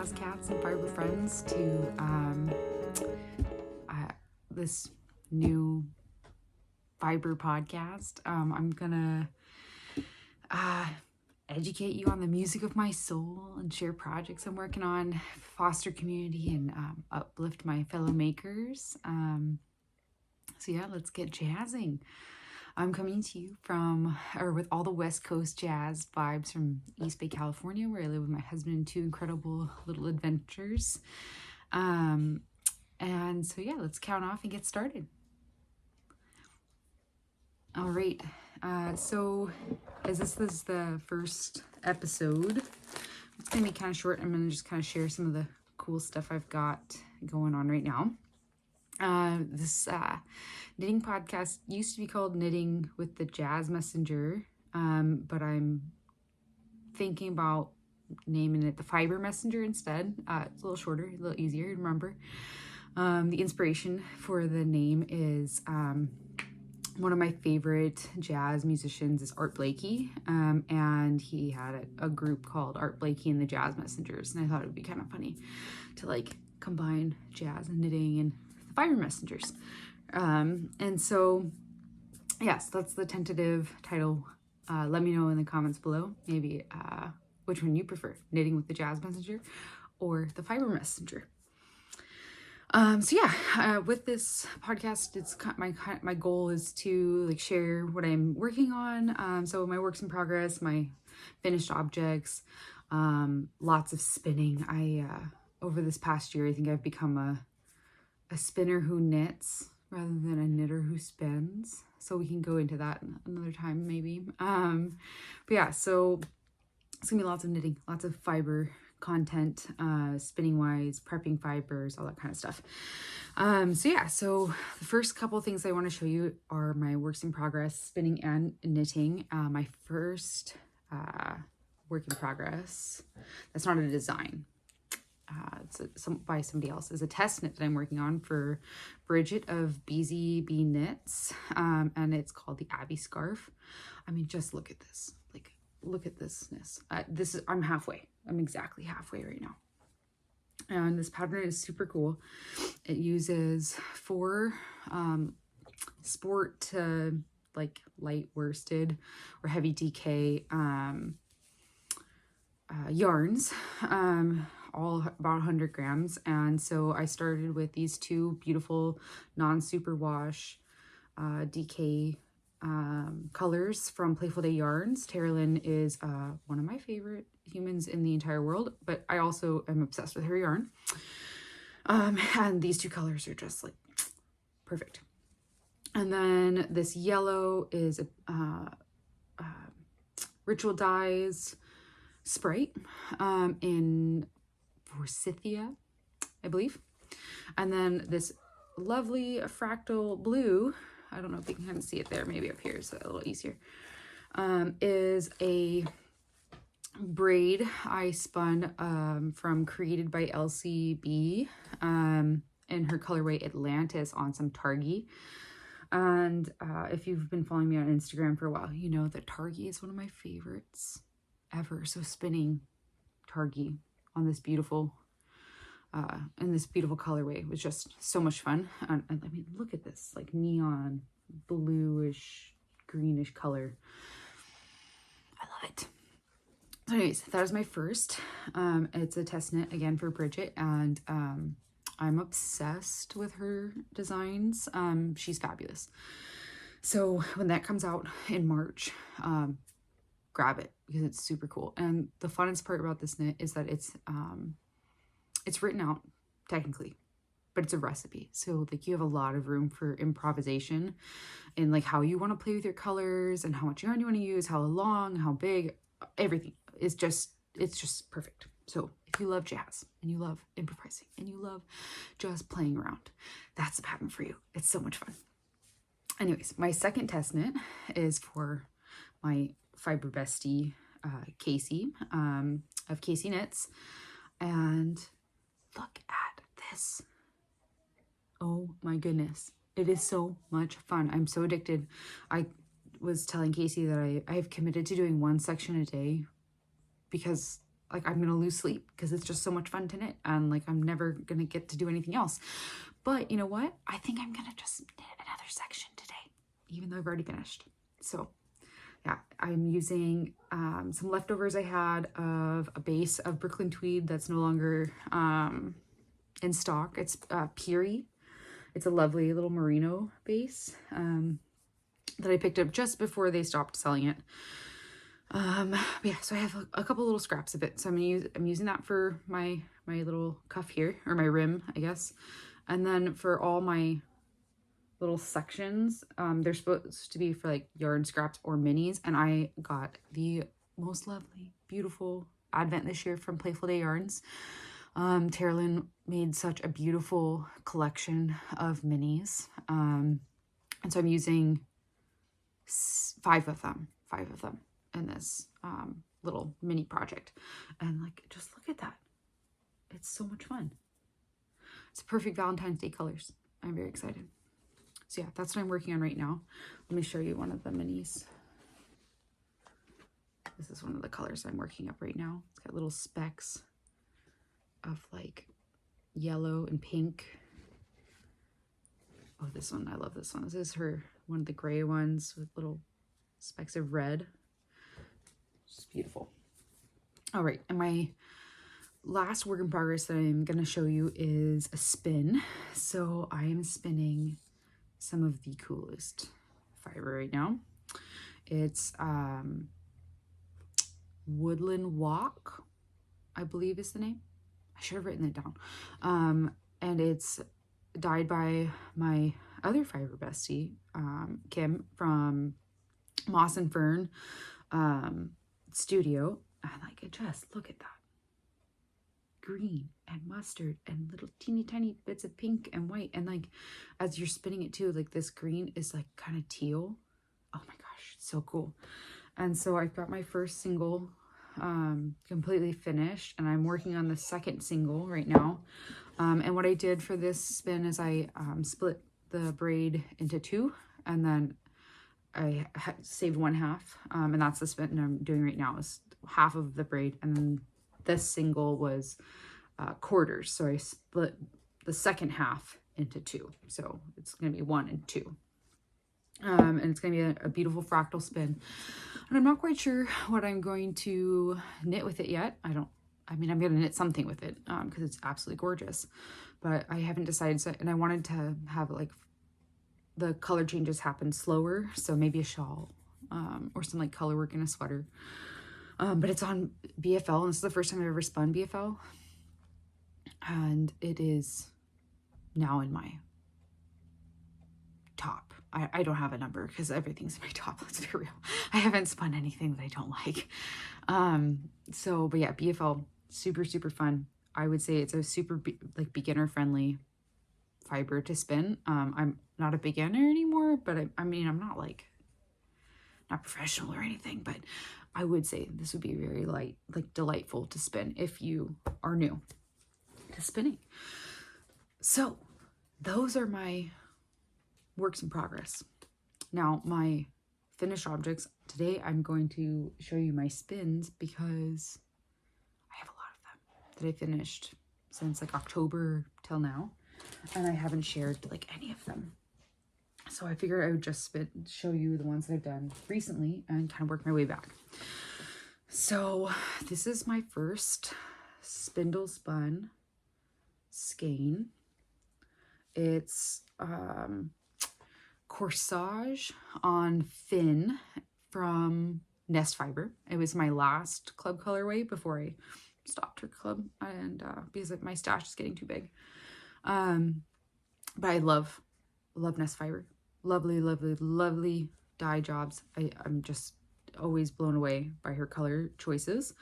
jazz cats and fiber friends to this new fiber podcast. I'm gonna educate you on the music of my soul and share projects I'm working on, foster community, and uplift my fellow makers. So yeah, let's get jazzing. I'm coming to you with all the West Coast jazz vibes from East Bay, California, where I live with my husband and two incredible little adventures. And so yeah, let's count off and get started. All right. So as this is the first episode, it's going to be kind of short. I'm going to just kind of share some of the cool stuff I've got going on right now. This knitting podcast used to be called Knitting with the Jazz Messenger, but I'm thinking about naming it the Fiber Messenger instead. It's a little shorter, a little easier to remember. The inspiration for the name is one of my favorite jazz musicians is Art Blakey, and he had a group called Art Blakey and the Jazz Messengers, and I thought it would be kind of funny to like combine jazz and knitting and the Fiber Messengers. And so yes, that's the tentative title. Let me know in the comments below maybe which one you prefer, Knitting with the Jazz Messenger or the Fiber Messenger. So yeah, with this podcast, it's my goal is to like share what I'm working on. So my works in progress, my finished objects, lots of spinning. Over this past year, I think I've become a spinner who knits rather than a knitter who spins. So we can go into that another time maybe. But yeah, so it's gonna be lots of knitting, lots of fiber content, spinning wise, prepping fibers, all that kind of stuff. So yeah, so the first couple of things I want to show you are my works in progress, spinning and knitting. My first work in progress, that's not a design, it's by somebody else, is a test knit that I'm working on for Bridget of BZB Knits, and it's called the Abby Scarf. I mean, just look at this, like look at thisness. I'm halfway. I'm exactly halfway right now. And this pattern is super cool. It uses 4 sport to like light worsted or heavy DK yarns, all about 100 grams. And so I started with these 2 beautiful non-superwash DK colors from Playful Day Yarns. Terralyn is one of my favorite humans in the entire world, but I also am obsessed with her yarn. And these 2 colors are just like perfect. And then this yellow is a Ritual Dyes Sprite in Forsythia, I believe. And then this lovely fractal blue, I don't know if you can kind of see it there, maybe up here is a little easier, is a braid I spun from Created by LCB in her colorway Atlantis on some Targhee. And if you've been following me on Instagram for a while, you know that Targhee is one of my favorites ever. So spinning Targhee on this beautiful colorway was just so much fun. And I mean, look at this, like neon bluish greenish color. I love it. So anyways, that was my first. It's a test knit again for Bridget, and I'm obsessed with her designs. She's fabulous. So when that comes out in March, grab it because it's super cool. And the funnest part about this knit is that it's written out technically, but it's a recipe. So like you have a lot of room for improvisation in like how you want to play with your colors and how much yarn you want to use, how long, how big, everything. It's just perfect. So if you love jazz and you love improvising and you love just playing around, that's the pattern for you. It's so much fun. Anyways, my second test knit is for my fiber bestie, Kacey, of Kacey Knits. And look at this. Oh my goodness. It is so much fun. I'm so addicted. I was telling Kacey that I have committed to doing 1 section a day because like I'm gonna lose sleep because it's just so much fun to knit, and like I'm never gonna get to do anything else. But you know what? I think I'm gonna just knit another section today, even though I've already finished. So yeah, I'm using some leftovers I had of a base of Brooklyn Tweed that's no longer in stock. It's Peary. It's a lovely little merino base that I picked up just before they stopped selling it. Yeah, so I have a couple little scraps of it. So I'm using that for my little cuff here, or my rim, I guess. And then for all my little sections, they're supposed to be for like yarn scraps or minis. And I got the most lovely, beautiful advent this year from Playful Day Yarns. Terralyn made such a beautiful collection of minis. And so I'm using 5 of them in this little mini project. And like, just look at that. It's so much fun. It's perfect Valentine's Day colors. I'm very excited. So yeah, that's what I'm working on right now. Let me show you one of the minis. This is one of the colors I'm working up right now. It's got little specks of like yellow and pink. Oh, this one, I love this one. This is one of the gray ones with little specks of red. It's beautiful. All right, and my last work in progress that I'm going to show you is a spin. So I am spinning some of the coolest fiber right now. It's Woodland Walk, I believe is the name. I should have written it down. And it's dyed by my other fiber bestie, Kim from Moss and Fern Studio. And like, just look at that. Green and mustard and little teeny tiny bits of pink and white, and like as you're spinning it too, like this green is like kind of teal. Oh my gosh, so cool. And so I've got my first single completely finished, and I'm working on the second single right now. And what I did for this spin is I split the braid into 2, and then I saved 1/2, and that's the spin I'm doing right now, is half of the braid, and then this single was quarters, so I split the second half into 2, so it's going to be 1 and 2. And it's going to be a beautiful fractal spin, and I'm not quite sure what I'm going to knit with it yet. I mean, I'm going to knit something with it because it's absolutely gorgeous, but I haven't decided. So, and I wanted to have like the color changes happen slower, so maybe a shawl or some like color work in a sweater. But it's on BFL, and this is the first time I've ever spun BFL, and it is now in my top. I don't have a number because everything's in my top, let's be real. I haven't spun anything that I don't like. But yeah, BFL, super, super fun. I would say it's a super beginner friendly fiber to spin. I'm not a beginner anymore, but I mean, I'm not like, not professional or anything, but I would say this would be very light, like delightful to spin if you are new to spinning. So those are my works in progress. Now my finished objects, today I'm going to show you my spins because I have a lot of them that I finished since like October till now, and I haven't shared like any of them. So I figured I would just show you the ones that I've done recently and kind of work my way back. So this is my first spindle spun skein. It's Corsage on Finn from Nest Fiber. It was my last club colorway before I stopped her club, and because my stash is getting too big. But I love Nest Fiber. Lovely, lovely, lovely dye jobs. I'm just always blown away by her color choices.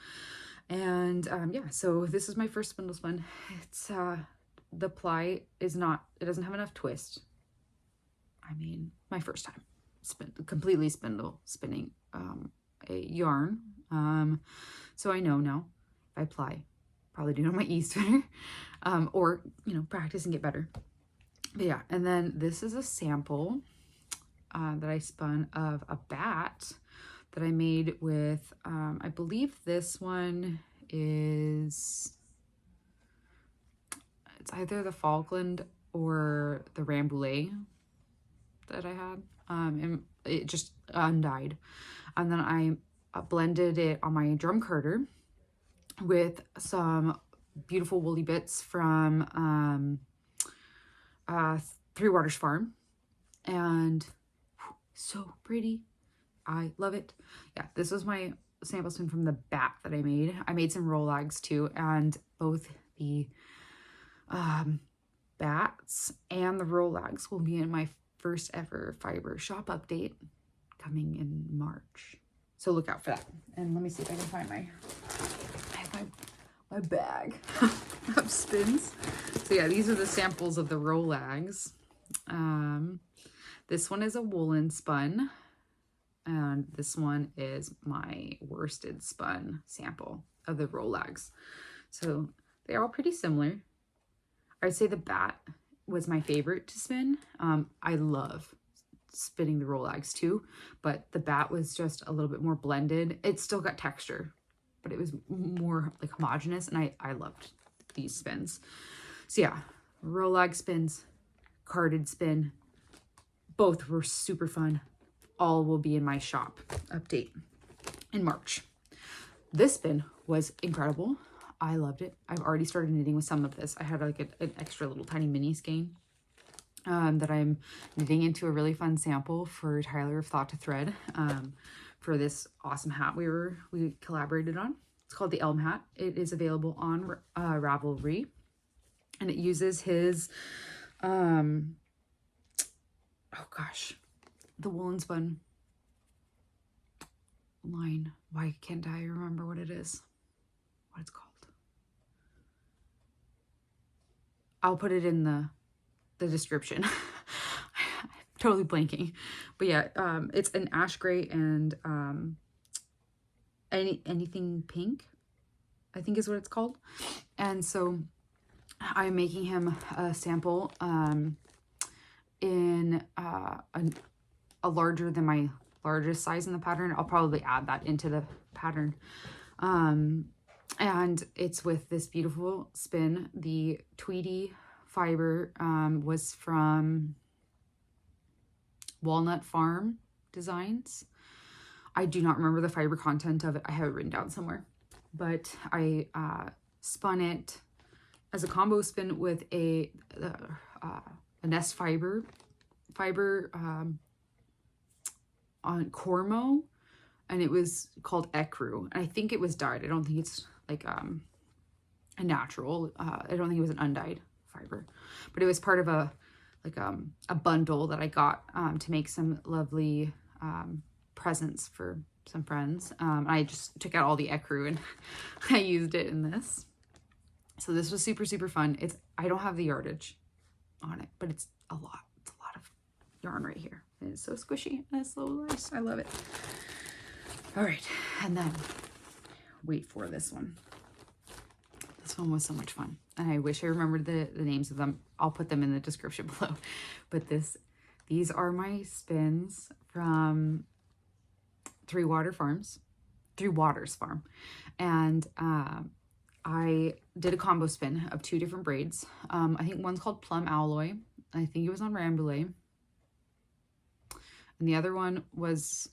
And yeah, so this is my first spindle spun. It's the ply is not, it doesn't have enough twist. I mean, my first time completely spinning a yarn. So I know now if I ply, probably do it on my e-spinner, or practice and get better. But yeah, and then this is a sample that I spun of a bat that I made with, I believe this one is, it's either the Falkland or the Rambouillet that I had. And it just undyed. And then I blended it on my drum carder with some beautiful woolly bits from Three Waters Farm. And so pretty. I love it. Yeah, this was my sample spin from the bat that I made. I made some rolags too, and both the bats and the rolags will be in my first ever fiber shop update coming in March. So look out for that. And let me see if I can find my bag of spins. So yeah, these are the samples of the rolags. This one is a woolen spun, and this one is my worsted spun sample of the rolags. So they're all pretty similar. I'd say the bat was my favorite to spin. I love spinning the rolags too, but the bat was just a little bit more blended. It still got texture, but it was more like homogeneous, and I loved these spins. So yeah, rolag spins, carded spin, both were super fun. All will be in my shop update in March. This spin was incredible. I loved it. I've already started knitting with some of this. I had like an extra little tiny mini skein that I'm knitting into a really fun sample for Tyler of Thought to Thread for this awesome hat we collaborated on. It's called the Elm hat. It is available on Ravelry, and it uses his oh gosh, the woolen spun line. Why can't I remember what it is? What it's called? I'll put it in the description. I'm totally blanking. But yeah, it's an ash gray and anything pink, I think is what it's called. And so I'm making him a sample in a larger than my largest size in the pattern. I'll probably add that into the pattern. And it's with this beautiful spin. The Tweedy fiber was from Walnut Farm Designs. I do not remember the fiber content of it. I have it written down somewhere. But I spun it as a combo spin with a nest fiber on Cormo, and it was called Ecru. And I think it was dyed. I don't think it's like a natural. I don't think it was an undyed fiber, but it was part of a bundle that I got to make some lovely presents for some friends. I just took out all the ecru and I used it in this. So this was super, super fun. I don't have the yardage on it, but it's a lot. It's a lot of yarn right here. And it's so squishy and it's so nice. I love it. All right. And then wait for this one. This one was so much fun. And I wish I remembered the names of them. I'll put them in the description below. But these are my spins from Three Waters Farm. And I did a combo spin of 2 different braids. I think one's called Plum Alloy. I think it was on Rambouillet. And the other one was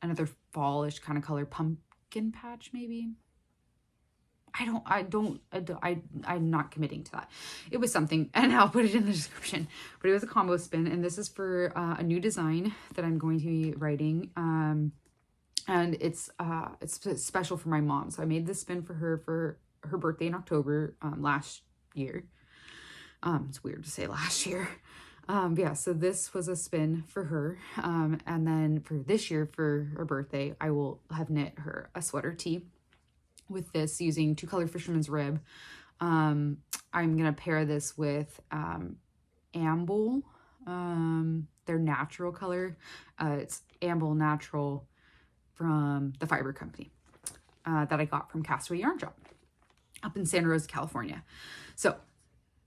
another fallish kind of color, pumpkin patch maybe. I'm not committing to that. It was something, and I'll put it in the description. But it was a combo spin, and this is for a new design that I'm going to be writing. And it's special for my mom. So I made this spin for her birthday in October last year. It's weird to say last year. But yeah, so this was a spin for her. And then for this year, for her birthday, I will have knit her a sweater tee with this using 2-color fisherman's rib. I'm gonna pair this with Amble, their natural color. It's Amble Natural from the Fiber Company that I got from Castaway Yarn Shop up in Santa Rosa, California. So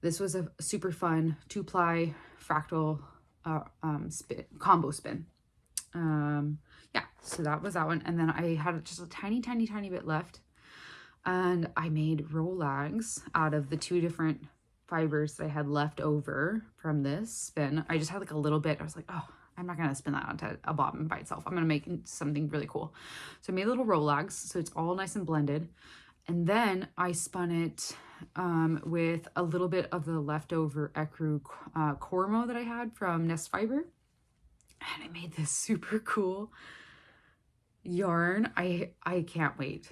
this was a super fun 2-ply fractal combo spin. Yeah, so that was that one. And then I had just a tiny bit left And I made rolags out of the 2 different fibers that I had left over from this spin. I just had like a little bit. I was like, oh, I'm not going to spin that onto a bobbin by itself. I'm going to make something really cool. So I made little rolags, so it's all nice and blended. And then I spun it with a little bit of the leftover Ecru Cormo that I had from Nest Fiber. And I made this super cool yarn. I can't wait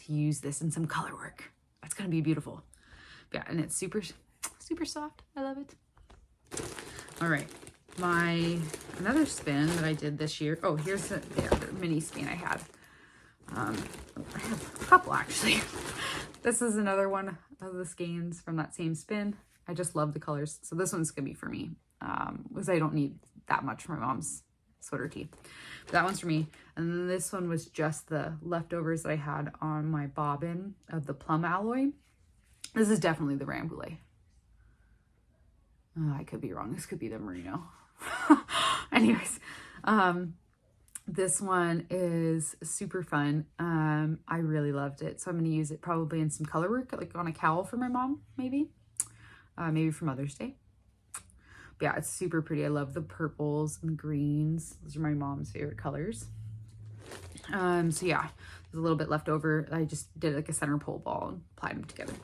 to use this in some color work. That's going to be beautiful. Yeah, and it's super soft. I love it. All right. Another spin that I did this year. Oh, here's the other mini skein I had. I have a couple actually. This is another one of the skeins from that same spin. I just love the colors. So this one's gonna be for me, because I don't need that much for my mom's sweater tee. But that one's for me. And then this one was just the leftovers that I had on my bobbin of the Plum alloy. This is definitely the Rambouillet. I could be wrong. This could be the Merino. Anyways, this one is super fun. I really loved it. So I'm going to use it probably in some color work, like on a cowl for my mom, maybe for Mother's Day. But yeah, it's super pretty. I love the purples and greens. Those are my mom's favorite colors. So yeah, there's a little bit left over. I just did like a center pole ball and applied them together.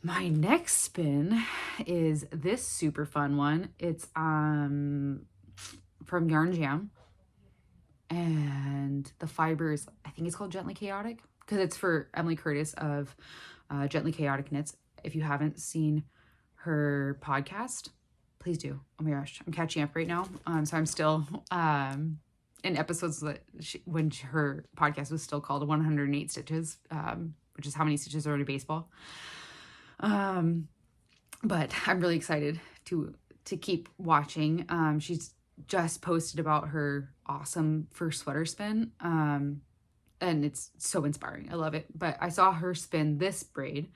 My next spin is this super fun one. It's from Yarn Jam, and the fibers, I think it's called Gently Chaotic, because it's for Emily Curtis of Gently Chaotic Knits. If you haven't seen her podcast, please do. Oh my gosh, I'm catching up right now. So I'm still in episodes that when her podcast was still called 108 Stitches, which is how many stitches are in a baseball. But I'm really excited to keep watching. She's just posted about her awesome first sweater spin. And it's so inspiring. I love it. But I saw her spin this braid,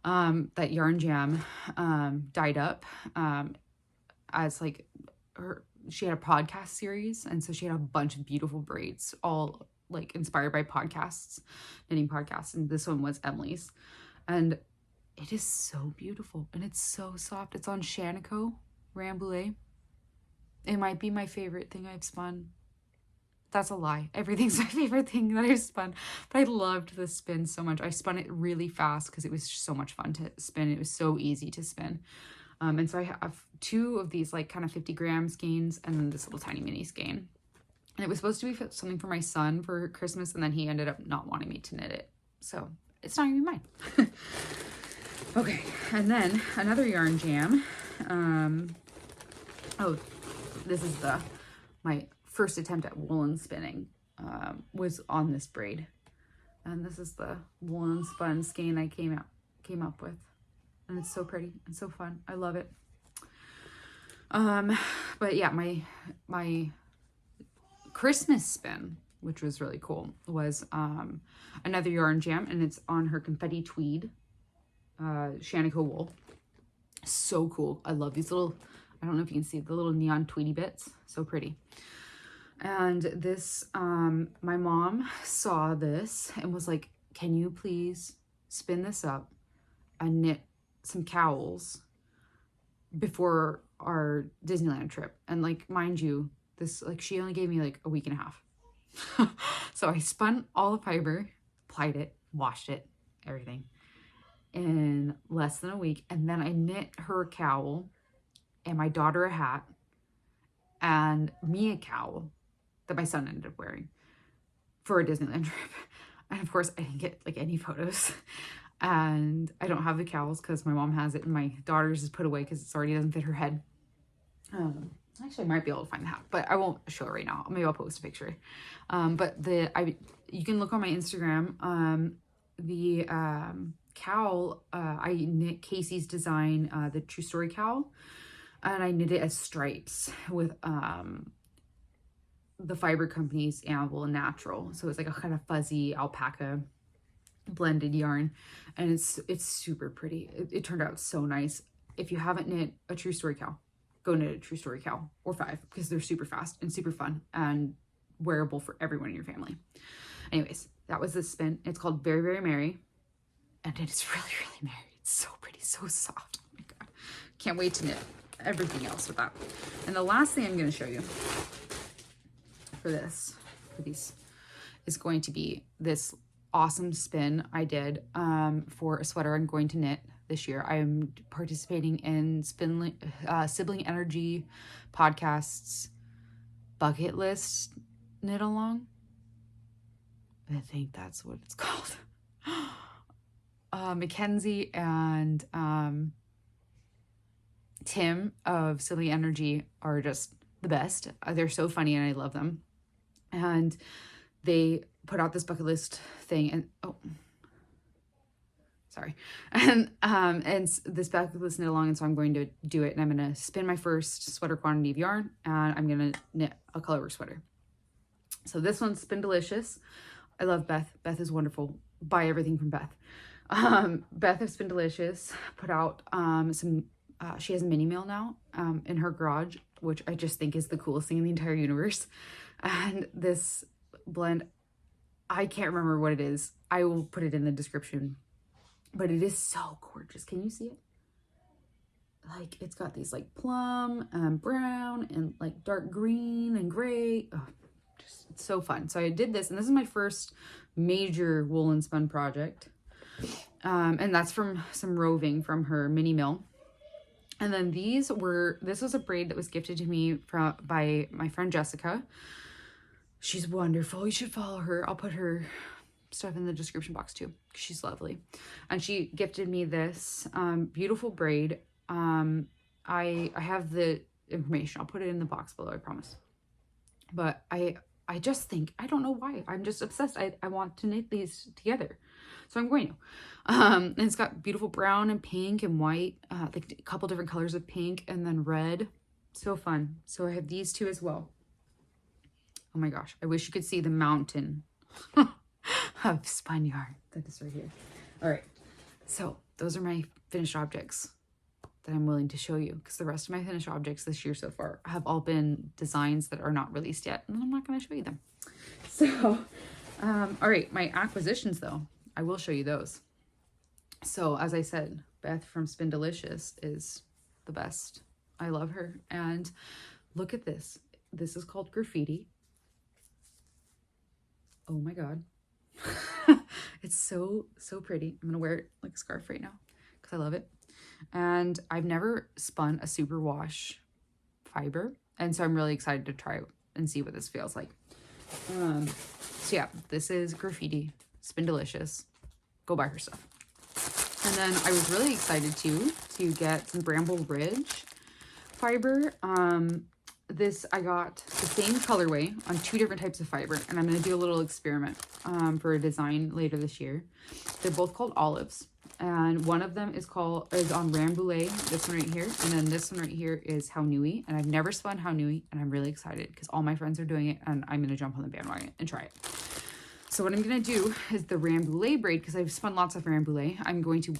that Yarn Jam, dyed up, as like she had a podcast series. And so she had a bunch of beautiful braids, all like inspired by podcasts, knitting podcasts. And this one was Emily's. And it is so beautiful and it's so soft. It's on Shanico Rambouillet. It might be my favorite thing I've spun. That's a lie. Everything's my favorite thing that I've spun. But I loved this spin so much. I spun it really fast because it was so much fun to spin. It was so easy to spin. And so I have 2 of these like kind of 50-gram skeins and then this little tiny mini skein. And it was supposed to be something for my son for Christmas, and then he ended up not wanting me to knit it. So it's not even mine. Okay, and then another Yarn Jam. Oh, this is my first attempt at woolen spinning, was on this braid. And this is the woolen spun skein I came up with. And it's so pretty and so fun. I love it. But yeah, my Christmas spin, which was really cool, was another Yarn Jam, and it's on her Confetti Tweed Shanico wool. So cool. I love these little, I don't know if you can see the little neon tweedy bits. So pretty. And this, my mom saw this and was like, can you please spin this up and knit some cowls before our Disneyland trip? And like, mind you, this, like, she only gave me like a week and a half. So I spun all the fiber, applied it, washed it, everything in less than a week. And then I knit her a cowl and my daughter a hat and me a cowl that my son ended up wearing for a Disneyland trip. And of course I didn't get like any photos, and I don't have the cowls because my mom has it and my daughter's is put away because it already doesn't fit her head. Actually I might be able to find the hat, but I won't show it right now. Maybe I'll post a picture. But you can look on my Instagram. The cowl, I knit Kacey's design, the True Story cowl, and I knit it as stripes with the fiber company's Anvil and Natural. So it's like a kind of fuzzy alpaca blended yarn, and it's super pretty. It turned out so nice. If you haven't knit a True Story cowl, go knit a True Story cowl or 5, because they're super fast and super fun and wearable for everyone in your family. Anyways, that was the spin. It's called Very, Very Merry. And it's really, really merry. It's so pretty, so soft. Oh my God. Can't wait to knit everything else with that. And the last thing I'm going to show you for these, is going to be this awesome spin I did for a sweater I'm going to knit this year. I'm participating in Sibling Energy Podcast's bucket list knit along. I think that's what it's called. Mackenzie and Tim of Sibling Energy are just the best. They're so funny and I love them. And they put out this bucket list thing and and this bucket list knit along, and so I'm going to do it, and I'm going to spin my first sweater quantity of yarn, and I'm going to knit a colorwork sweater. So this one's Spin Delicious. I love Beth. Beth is wonderful. Buy everything from Beth. Beth of Spin Delicious put out she has a mini mill now in her garage, which I just think is the coolest thing in the entire universe. And this blend, I can't remember what it is. I will put it in the description, but it is so gorgeous. Can you see it? Like, it's got these like plum and brown and like dark green and gray. Oh, just, it's so fun. So I did this, and this is my first major woolen spun project. And that's from some roving from her mini mill. And then this was a braid that was gifted to me by my friend Jessica. She's wonderful. You should follow her. I'll put her stuff in the description box too. She's lovely. And she gifted me this beautiful braid. I have the information. I'll put it in the box below, I promise. But I just think, I don't know why. I'm just obsessed. I want to knit these together. So I'm going to. And it's got beautiful brown and pink and white, like a couple different colors of pink and then red. So fun. So I have these two as well. Oh my gosh. I wish you could see the mountain of spun yarn that is right here. All right. So those are my finished objects that I'm willing to show you, because the rest of my finished objects this year so far have all been designs that are not released yet, and I'm not going to show you them. So, all right, my acquisitions though, I will show you those. So as I said, Beth from Spin Delicious is the best. I love her. And look at this. This is called Graffiti. Oh my God. It's so pretty. I'm going to wear it like a scarf right now because I love it. And I've never spun a superwash fiber, and so I'm really excited to try and see what this feels like. So yeah, this is Graffiti, Spin Delicious. Go buy her stuff. And then I was really excited to get some Bramble Ridge fiber. This I got the same colorway on 2 different types of fiber, and I'm going to do a little experiment for a design later this year. They're both called Olives. And one of them is on Rambouillet, this one right here. And then this one right here is How Nui. And I've never spun How Nui, and I'm really excited because all my friends are doing it, and I'm going to jump on the bandwagon and try it. So what I'm going to do is the Rambouillet braid, because I've spun lots of Rambouillet. I'm going to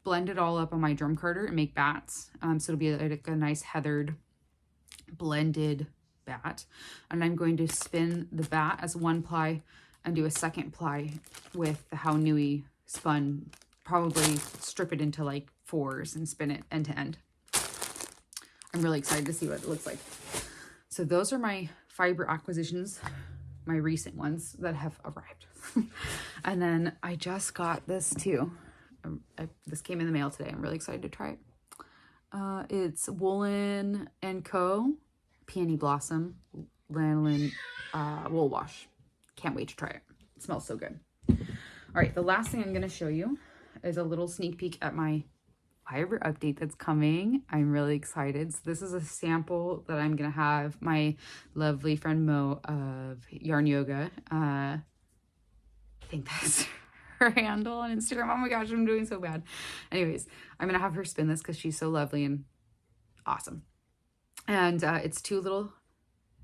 blend it all up on my drum carder and make bats. So it'll be like a nice heathered, blended bat. And I'm going to spin the bat as 1 ply and do a 2nd ply with the How Nui spun. Probably strip it into like 4s and spin it end to end. I'm really excited to see what it looks like. So those are my fiber acquisitions, my recent ones that have arrived. And then I just got this too. This came in the mail today. I'm really excited to try it. It's Woodland & Co. Peony Blossom Lanolin Wool Wash. Can't wait to try it. It smells so good. All right, the last thing I'm going to show you is a little sneak peek at my fiber update that's coming. I'm really excited. So this is a sample that I'm going to have my lovely friend Mo of Yarn Yoga. I think that's her handle on Instagram. Oh my gosh, I'm doing so bad. Anyways, I'm going to have her spin this because she's so lovely and awesome. And it's 2 little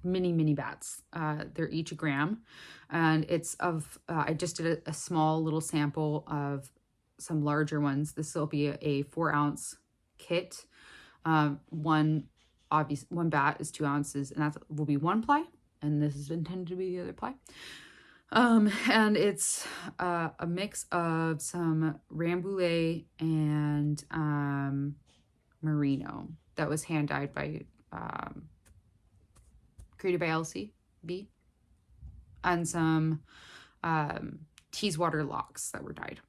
mini bats. They're each 1 gram. And it's of, I just did a small little sample of some larger ones. This will be a 4-ounce kit. One bat is 2 ounces, and that will be 1 ply. and this is intended to be the other ply. And it's a mix of some Rambouillet and Merino that was hand dyed by created by LCB, and some Teeswater locks that were dyed.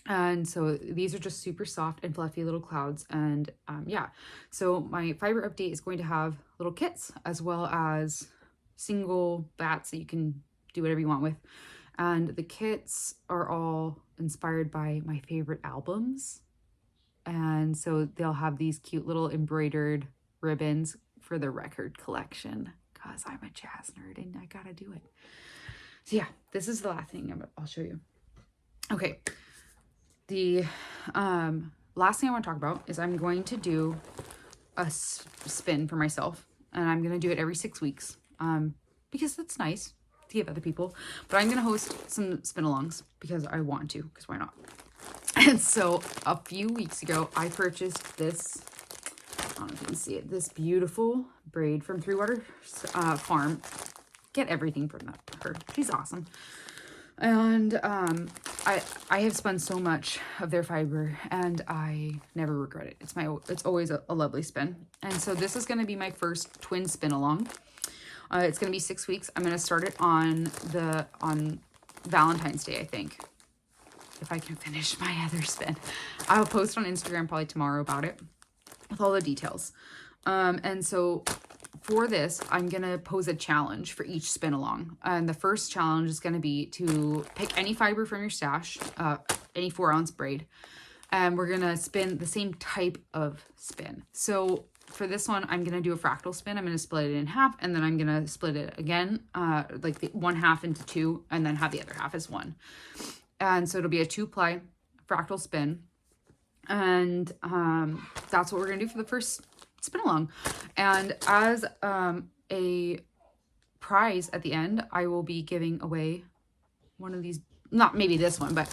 And so these are just super soft and fluffy little clouds. And yeah, so my fiber update is going to have little kits as well as single bats that you can do whatever you want with. And the kits are all inspired by my favorite albums. And so they'll have these cute little embroidered ribbons for the record collection, because I'm a jazz nerd and I gotta do it. So yeah, this is the last thing I'll show you. Okay, the last thing I want to talk about is I'm going to do a spin for myself, and I'm going to do it every 6 weeks because that's nice to give other people. But I'm going to host some spin-alongs because I want to, because why not? And so a few weeks ago, I purchased this, I don't know if you can see it, this beautiful braid from Three Water Farm. Get everything from her. She's awesome. And I have spun so much of their fiber, and I never regret it. It's always a lovely spin. And so this is going to be my first twin spin along. It's going to be 6 weeks. I'm going to start it on Valentine's Day, I think, if I can finish my other spin. I'll post on Instagram probably tomorrow about it with all the details. And so for this, I'm going to pose a challenge for each spin along. And the first challenge is going to be to pick any fiber from your stash, any 4-ounce braid, and we're going to spin the same type of spin. So for this one, I'm going to do a fractal spin. I'm going to split it in half, and then I'm going to split it again, like the one half into two, and then have the other half as one. And so it'll be a 2-ply fractal spin. And that's what we're going to do for the first spin along. And as a prize at the end, I will be giving away one of these, not maybe this one, but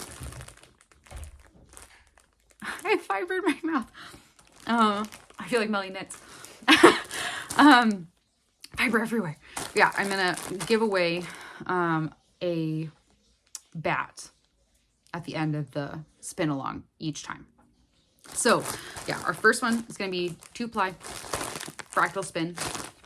I have fiber in my mouth. I feel like Melly knits. Fiber everywhere. Yeah, I'm gonna give away a bat at the end of the spin along each time. So yeah, our first one is going to be 2-ply fractal spin.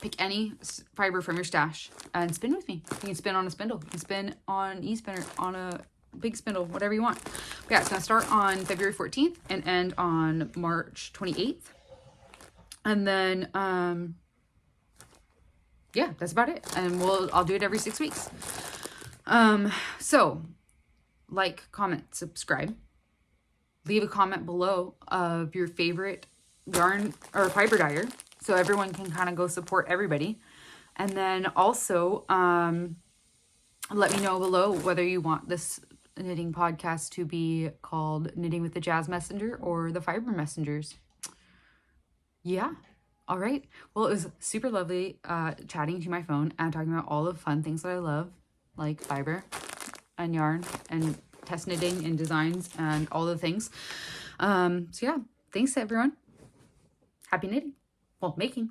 Pick any fiber from your stash and spin with me. You can spin on a spindle. You can spin on e-spinner, on a big spindle, whatever you want. But yeah, it's going to start on February 14th and end on March 28th. And then, yeah, that's about it. And I'll do it every 6 weeks. So like, comment, subscribe. Leave a comment below of your favorite yarn or fiber dyer, so everyone can kind of go support everybody. And then also let me know below whether you want this knitting podcast to be called Knitting with the Jazz Messenger or the Fiber Messengers. Yeah. All right. Well, it was super lovely chatting to my phone and talking about all the fun things that I love, like fiber and yarn and test knitting and designs and all the things. So yeah, thanks everyone. Happy knitting. Well, making.